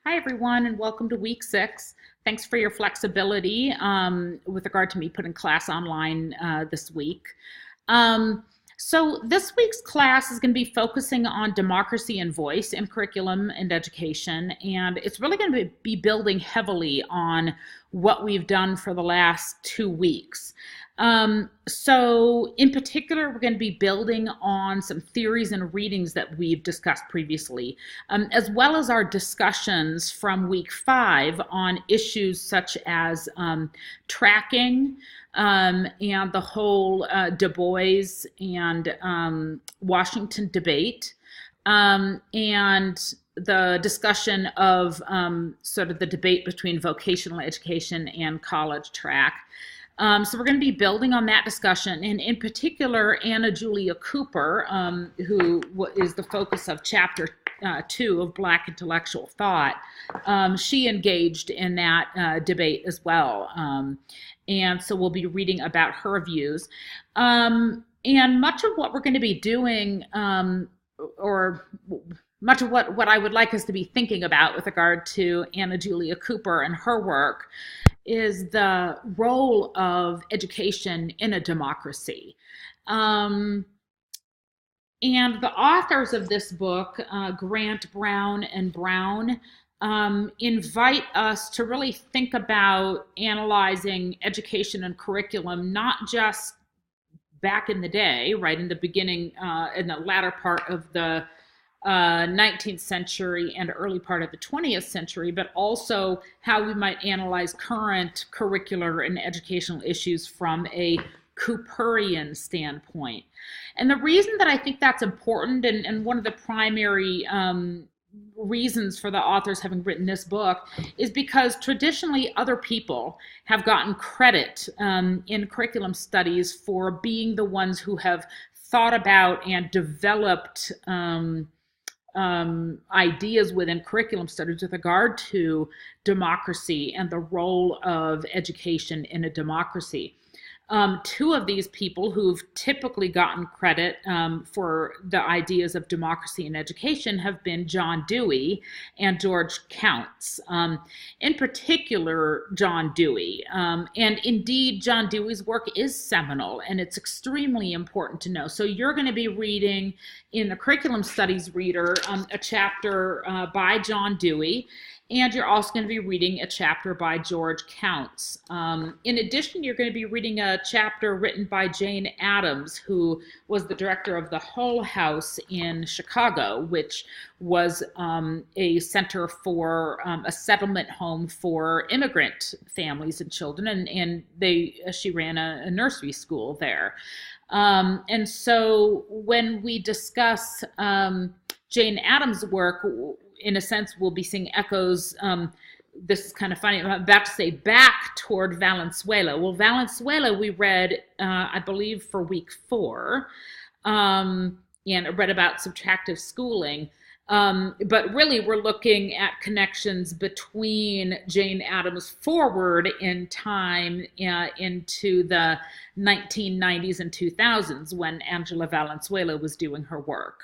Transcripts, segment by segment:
Hi, everyone, and welcome to week 6. Thanks for your flexibility with regard to me putting class online this week. Um, so this week's class is going to be focusing on democracy and voice in curriculum and education, and it's really going to be building heavily on what we've done for the last 2 weeks. So in particular, we're going to be building on some theories and readings that we've discussed previously, as well as our discussions from week 5 on issues such as tracking, and the whole Du Bois and Washington debate, and the discussion of sort of the debate between vocational education and college track. So we're going to be building on that discussion, and in particular, Anna Julia Cooper, who is the focus of Chapter 2 of Black Intellectual Thought. She engaged in that debate as well, and so we'll be reading about her views. And much of what we're going to be doing, or much of what I would like us to be thinking about with regard to Anna Julia Cooper and her work, is the role of education in a democracy. And the authors of this book, Grant, Brown, and Brown, invite us to really think about analyzing education and curriculum, not just back in the day, right, in the beginning, in the latter part of the 19th century and early part of the 20th century, but also how we might analyze current curricular and educational issues from a Cooperian standpoint. And the reason that I think that's important, and one of the primary reasons for the authors having written this book, is because traditionally other people have gotten credit in curriculum studies for being the ones who have thought about and developed ideas within curriculum studies with regard to democracy and the role of education in a democracy. Two of these people who've typically gotten credit for the ideas of democracy and education have been John Dewey and George Counts. In particular, John Dewey. And indeed, John Dewey's work is seminal, and it's extremely important to know. So you're going to be reading in the Curriculum Studies Reader a chapter by John Dewey. And you're also going to be reading a chapter by George Counts. In addition, you're going to be reading a chapter written by Jane Addams, who was the director of the Hull House in Chicago, which was a center for a settlement home for immigrant families and children, and she ran a nursery school there. And so when we discuss Jane Addams' work, in a sense, we'll be seeing echoes. This is kind of funny. I'm about to say back toward Valenzuela. Well, Valenzuela we read, I believe, for week 4, and I read about subtractive schooling. But really, we're looking at connections between Jane Addams forward in time into the 1990s and 2000s when Angela Valenzuela was doing her work.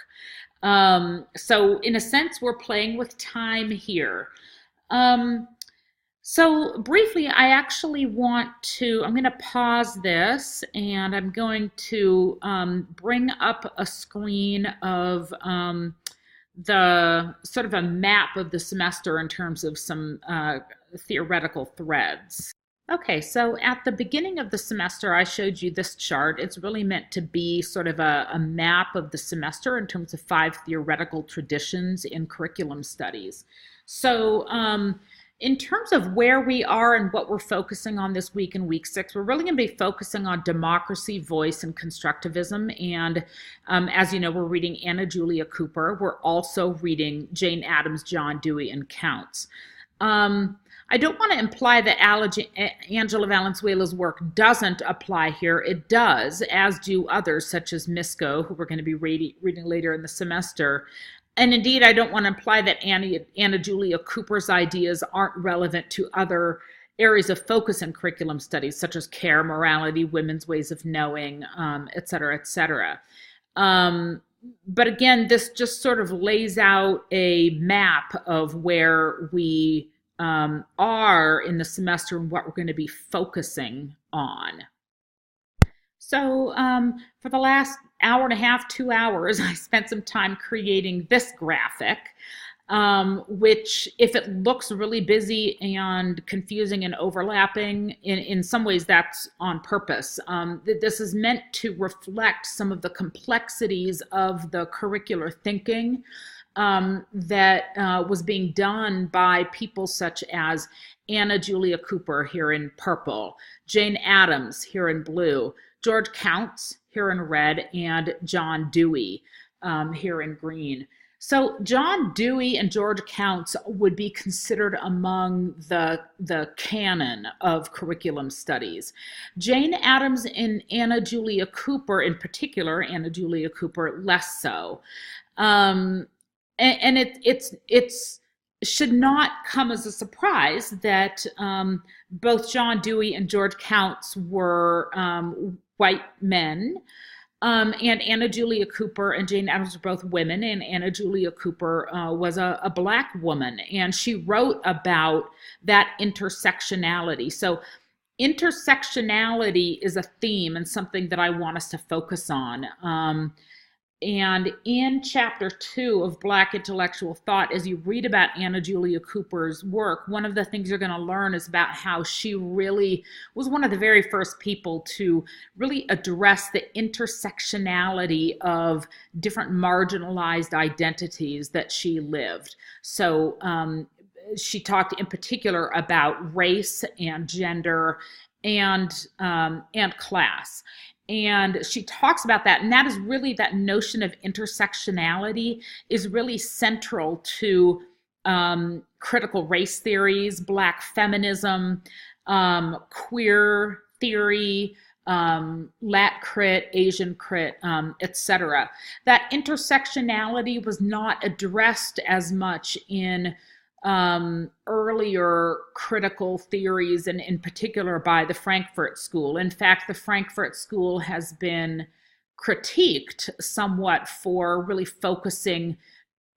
So in a sense, we're playing with time here. So briefly, I actually I'm going to pause this, and I'm going to bring up a screen of the sort of a map of the semester in terms of some theoretical threads. Okay, so at the beginning of the semester, I showed you this chart. It's really meant to be sort of a map of the semester in terms of 5 theoretical traditions in curriculum studies. So in terms of where we are and what we're focusing on this week in week 6, we're really going to be focusing on democracy, voice, and constructivism. And as you know, we're reading Anna Julia Cooper. We're also reading Jane Addams, John Dewey, and Counts. I don't want to imply that Angela Valenzuela's work doesn't apply here. It does, as do others, such as Misko, who we're going to be reading later in the semester. And indeed, I don't want to imply that Anna Julia Cooper's ideas aren't relevant to other areas of focus in curriculum studies, such as care, morality, women's ways of knowing, et cetera, et cetera. but again, this just sort of lays out a map of where we are in the semester and what we're going to be focusing on. So for the last hour and a half, 2 hours, I spent some time creating this graphic, which, if it looks really busy and confusing and overlapping, in some ways that's on purpose. This is meant to reflect some of the complexities of the curricular thinking that was being done by people such as Anna Julia Cooper here in purple, Jane Addams here in blue, George Counts here in red, and John Dewey here in green. So John Dewey and George Counts would be considered among the canon of curriculum studies. Jane Addams and Anna Julia Cooper, in particular, Anna Julia Cooper, less so. And it's should not come as a surprise that both John Dewey and George Counts were white men. And Anna Julia Cooper and Jane Addams were both women, and Anna Julia Cooper was a Black woman, and she wrote about that intersectionality. So intersectionality is a theme and something that I want us to focus on. And in chapter 2 of Black Intellectual Thought, as you read about Anna Julia Cooper's work, one of the things you're going to learn is about how she really was one of the very first people to really address the intersectionality of different marginalized identities that she lived. So she talked in particular about race and gender and class. And she talks about that, and that is really, that notion of intersectionality is really central to critical race theories, Black feminism, queer theory, Lat crit, Asian crit, etc. That intersectionality was not addressed as much in earlier critical theories, and in particular by the Frankfurt School. In fact, the Frankfurt School has been critiqued somewhat for really focusing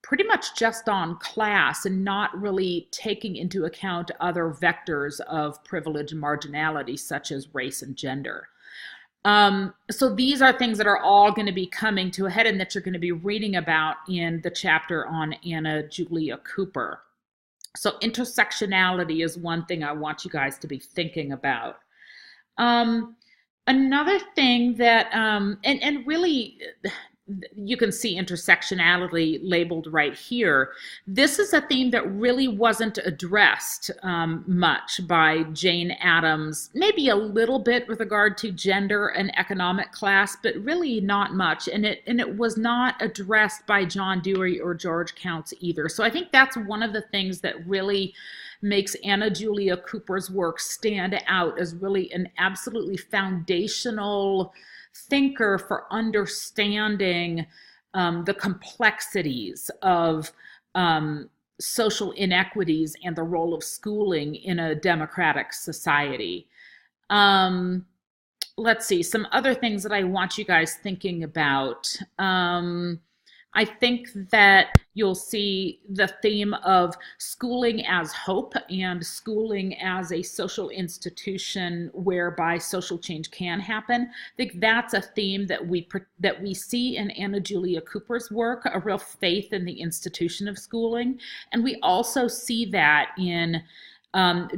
pretty much just on class and not really taking into account other vectors of privilege and marginality, such as race and gender. So these are things that are all going to be coming to a head and that you're going to be reading about in the chapter on Anna Julia Cooper. So intersectionality is one thing I want you guys to be thinking about. Another thing that, and really, you can see intersectionality labeled right here. This is a theme that really wasn't addressed much by Jane Addams, maybe a little bit with regard to gender and economic class, but really not much. And it was not addressed by John Dewey or George Counts either. So I think that's one of the things that really makes Anna Julia Cooper's work stand out as really an absolutely foundational thinker for understanding the complexities of social inequities and the role of schooling in a democratic society. Let's see, some other things that I want you guys thinking about. I think that you'll see the theme of schooling as hope and schooling as a social institution whereby social change can happen. I think that's a theme that we see in Anna Julia Cooper's work, a real faith in the institution of schooling. And we also see that in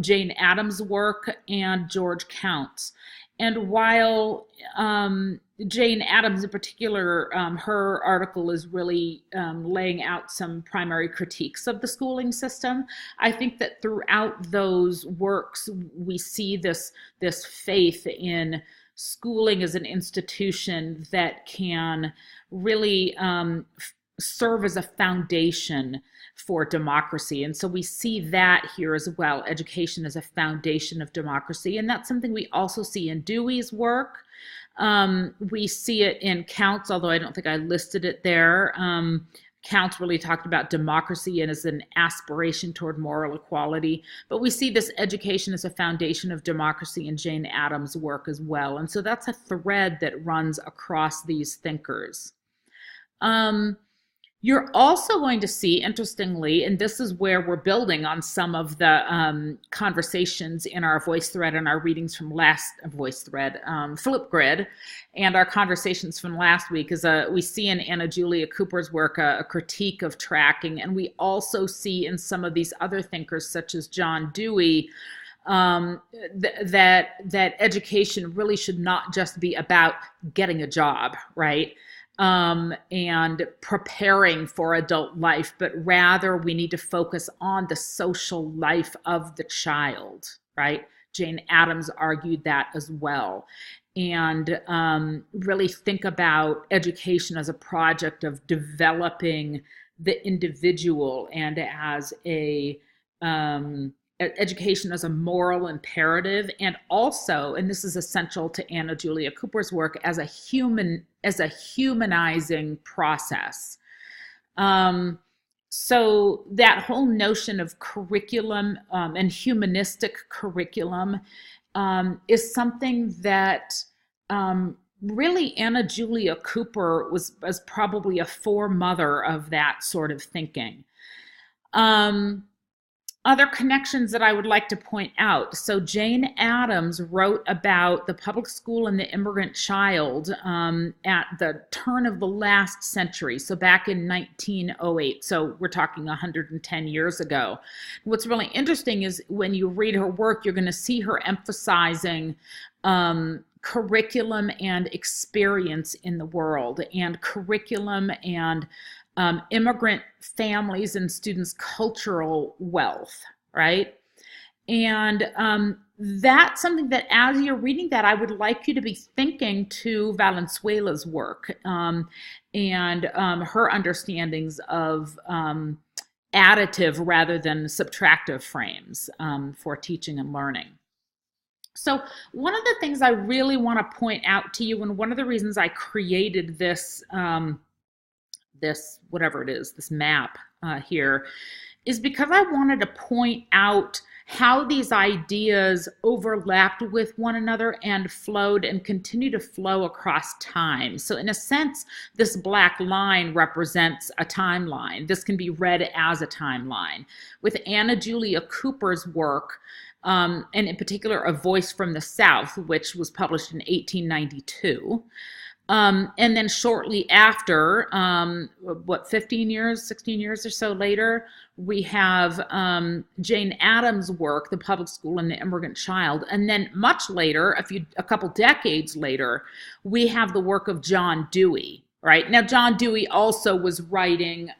Jane Addams' work and George Counts. And while Jane Addams in particular, her article is really laying out some primary critiques of the schooling system, I think that throughout those works, we see this faith in schooling as an institution that can really serve as a foundation for democracy. And so we see that here as well, education as a foundation of democracy. And that's something we also see in Dewey's work. We see it in Counts, although I don't think I listed it there. Counts really talked about democracy and as an aspiration toward moral equality. But we see this education as a foundation of democracy in Jane Addams' work as well. And so that's a thread that runs across these thinkers. Um, you're also going to see, interestingly, and this is where we're building on some of the conversations in our voice thread and our readings from last voice thread, Flip Grid, and our conversations from last week, is we see in Anna Julia Cooper's work a critique of tracking, and we also see in some of these other thinkers, such as John Dewey, that education really should not just be about getting a job, right? And preparing for adult life, but rather we need to focus on the social life of the child, right? Jane Addams argued that as well. And really think about education as a project of developing the individual and as education as a moral imperative, and also, and this is essential to Anna Julia Cooper's work, as a humanizing process. So that whole notion of curriculum and humanistic curriculum is something that really Anna Julia Cooper was probably a foremother of that sort of thinking. Other connections that I would like to point out. So Jane Addams wrote about the public school and the immigrant child at the turn of the last century, so back in 1908. So we're talking 110 years ago. What's really interesting is when you read her work, you're going to see her emphasizing curriculum and experience in the world, and curriculum and immigrant families and students' cultural wealth, right? And that's something that, as you're reading that, I would like you to be thinking to Valenzuela's work and her understandings of additive rather than subtractive frames for teaching and learning. So one of the things I really want to point out to you, and one of the reasons I created this whatever it is, this map here, is because I wanted to point out how these ideas overlapped with one another and flowed and continue to flow across time. So in a sense, this black line represents a timeline. This can be read as a timeline. With Anna Julia Cooper's work, and in particular, A Voice from the South, which was published in 1892, and then shortly after, 15 years, 16 years or so later, we have Jane Addams' work, The Public School and the Immigrant Child. And then much later, a couple decades later, we have the work of John Dewey. Right. Now, John Dewey also was writing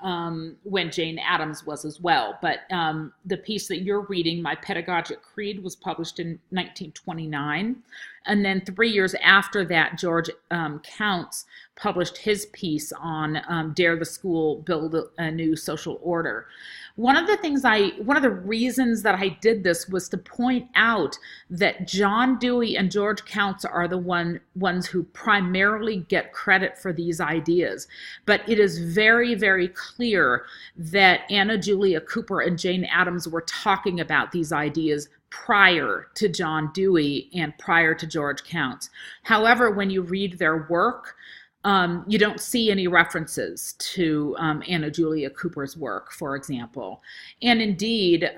when Jane Addams was as well. But the piece that you're reading, My Pedagogic Creed, was published in 1929. And then 3 years after that, George Counts published his piece on Dare the School, Build a New Social Order. One of the reasons that I did this was to point out that John Dewey and George Counts are the ones who primarily get credit for these ideas. But it is very, very clear that Anna Julia Cooper and Jane Addams were talking about these ideas prior to John Dewey and prior to George Counts. However, when you read their work, you don't see any references to Anna Julia Cooper's work, for example. And indeed,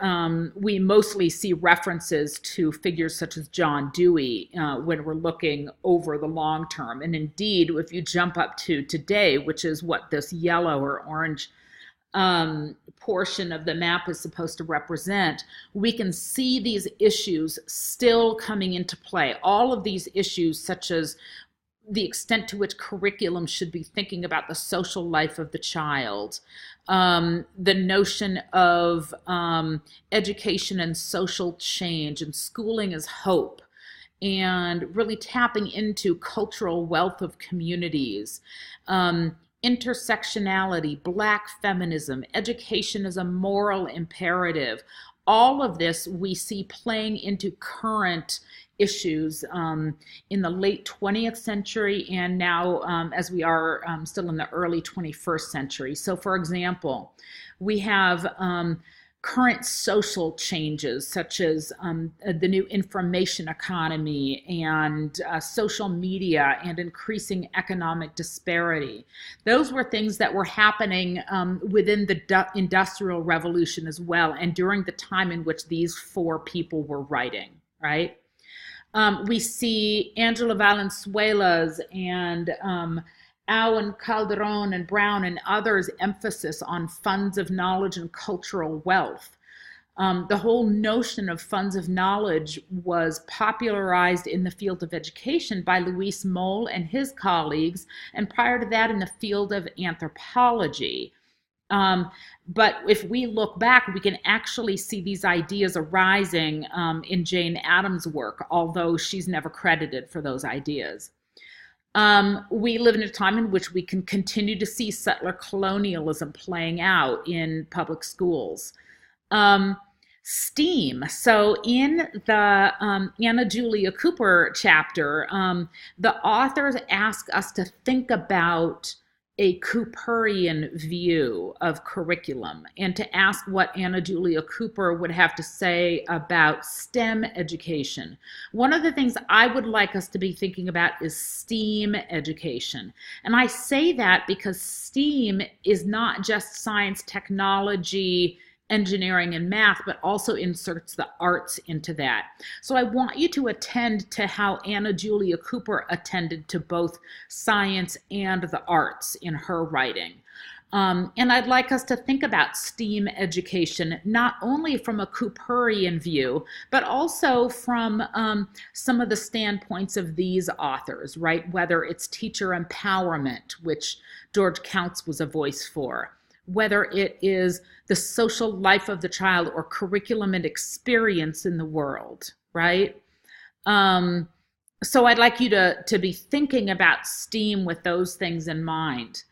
we mostly see references to figures such as John Dewey when we're looking over the long term. And indeed, if you jump up to today, which is what this yellow or orange portion of the map is supposed to represent, we can see these issues still coming into play. All of these issues, such as the extent to which curriculum should be thinking about the social life of the child, the notion of education and social change and schooling as hope, and really tapping into cultural wealth of communities, intersectionality, Black feminism, education as a moral imperative. All of this we see playing into current issues in the late 20th century and now as we are still in the early 21st century. So for example, we have current social changes, such as the new information economy and social media and increasing economic disparity. Those were things that were happening within the Industrial Revolution as well, and during the time in which these four people were writing, right? We see Angela Valenzuela's and Owen Calderon and Brown and others' emphasis on funds of knowledge and cultural wealth. The whole notion of funds of knowledge was popularized in the field of education by Louis Moll and his colleagues, and prior to that in the field of anthropology. But if we look back, we can actually see these ideas arising in Jane Addams' work, although she's never credited for those ideas. We live in a time in which we can continue to see settler colonialism playing out in public schools. STEAM. So in the Anna Julia Cooper chapter, the authors ask us to think about a Cooperian view of curriculum and to ask what Anna Julia Cooper would have to say about STEM education. One of the things I would like us to be thinking about is STEAM education. And I say that because STEAM is not just science, technology, engineering, and math, but also inserts the arts into that. So I want you to attend to how Anna Julia Cooper attended to both science and the arts in her writing. And I'd like us to think about STEAM education, not only from a Cooperian view, but also from some of the standpoints of these authors, right? Whether it's teacher empowerment, which George Counts was a voice for, whether it is the social life of the child or curriculum and experience in the world, right? So I'd like you to be thinking about STEAM with those things in mind.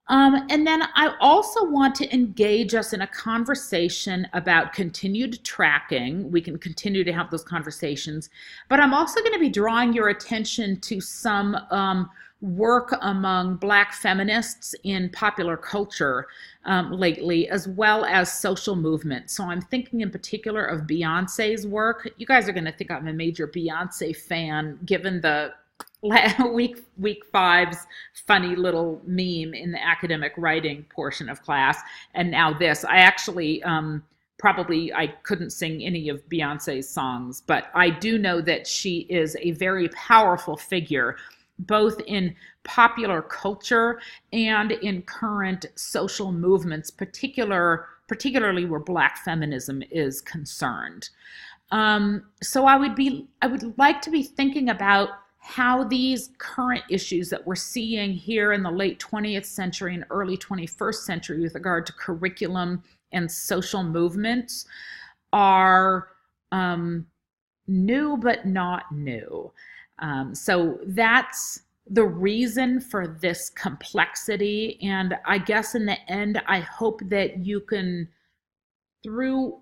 And then I also want to engage us in a conversation about continued tracking. We can continue to have those conversations, but I'm also going to be drawing your attention to some work among Black feminists in popular culture lately, as well as social movement. So I'm thinking in particular of Beyonce's work. You guys are going to think I'm a major Beyonce fan, given the week five's funny little meme in the academic writing portion of class, and now this. I actually I couldn't sing any of Beyonce's songs, but I do know that she is a very powerful figure, both in popular culture and in current social movements, particularly where Black feminism is concerned. So I would like to be thinking about how these current issues that we're seeing here in the late 20th century and early 21st century with regard to curriculum and social movements are new but not new. So that's the reason for this complexity. And I guess in the end, I hope that you can, through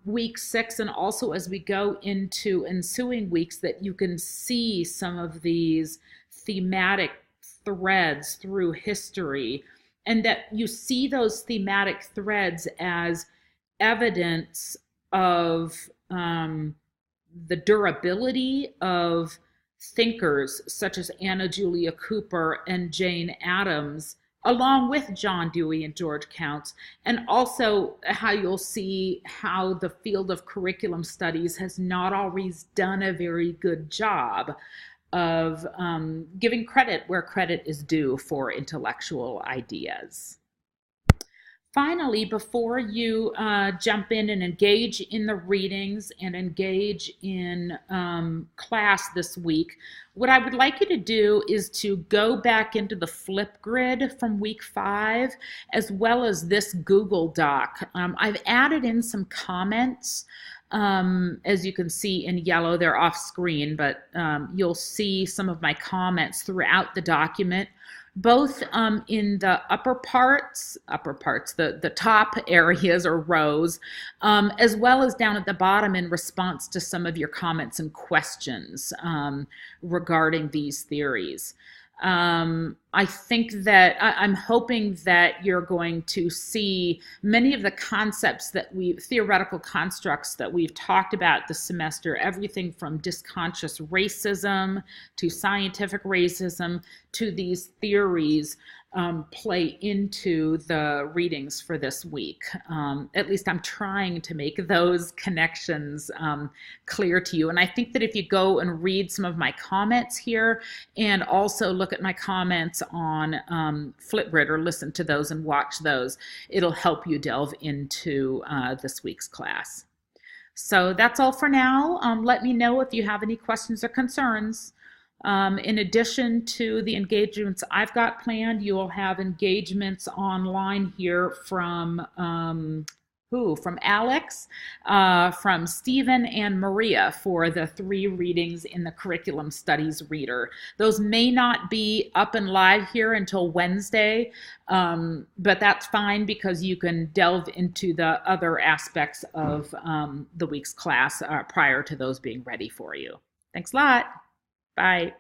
week 6 and also as we go into ensuing weeks, that you can see some of these thematic threads through history, and that you see those thematic threads as evidence of the durability of thinkers such as Anna Julia Cooper and Jane Addams, along with John Dewey and George Counts, and also how you'll see how the field of curriculum studies has not always done a very good job of giving credit where credit is due for intellectual ideas. Finally, before you jump in and engage in the readings and engage in class this week, what I would like you to do is to go back into the flip grid from week 5, as well as this Google Doc. I've added in some comments. As you can see in yellow, they're off screen, but you'll see some of my comments throughout the document, both in the upper parts, the top areas or rows, as well as down at the bottom in response to some of your comments and questions regarding these theories. I think that I'm hoping that you're going to see many of the concepts that theoretical constructs that we've talked about this semester, everything from disconscious racism to scientific racism to these theories play into the readings for this week. At least I'm trying to make those connections clear to you. And I think that if you go and read some of my comments here and also look at my comments on Flipgrid or listen to those and watch those, it'll help you delve into this week's class. So that's all for now. Let me know if you have any questions or concerns. In addition to the engagements I've got planned, you will have engagements online here from from Alex, from Stephen, and Maria for the 3 readings in the Curriculum Studies Reader. Those may not be up and live here until Wednesday, but that's fine because you can delve into the other aspects of the week's class prior to those being ready for you. Thanks a lot. Bye.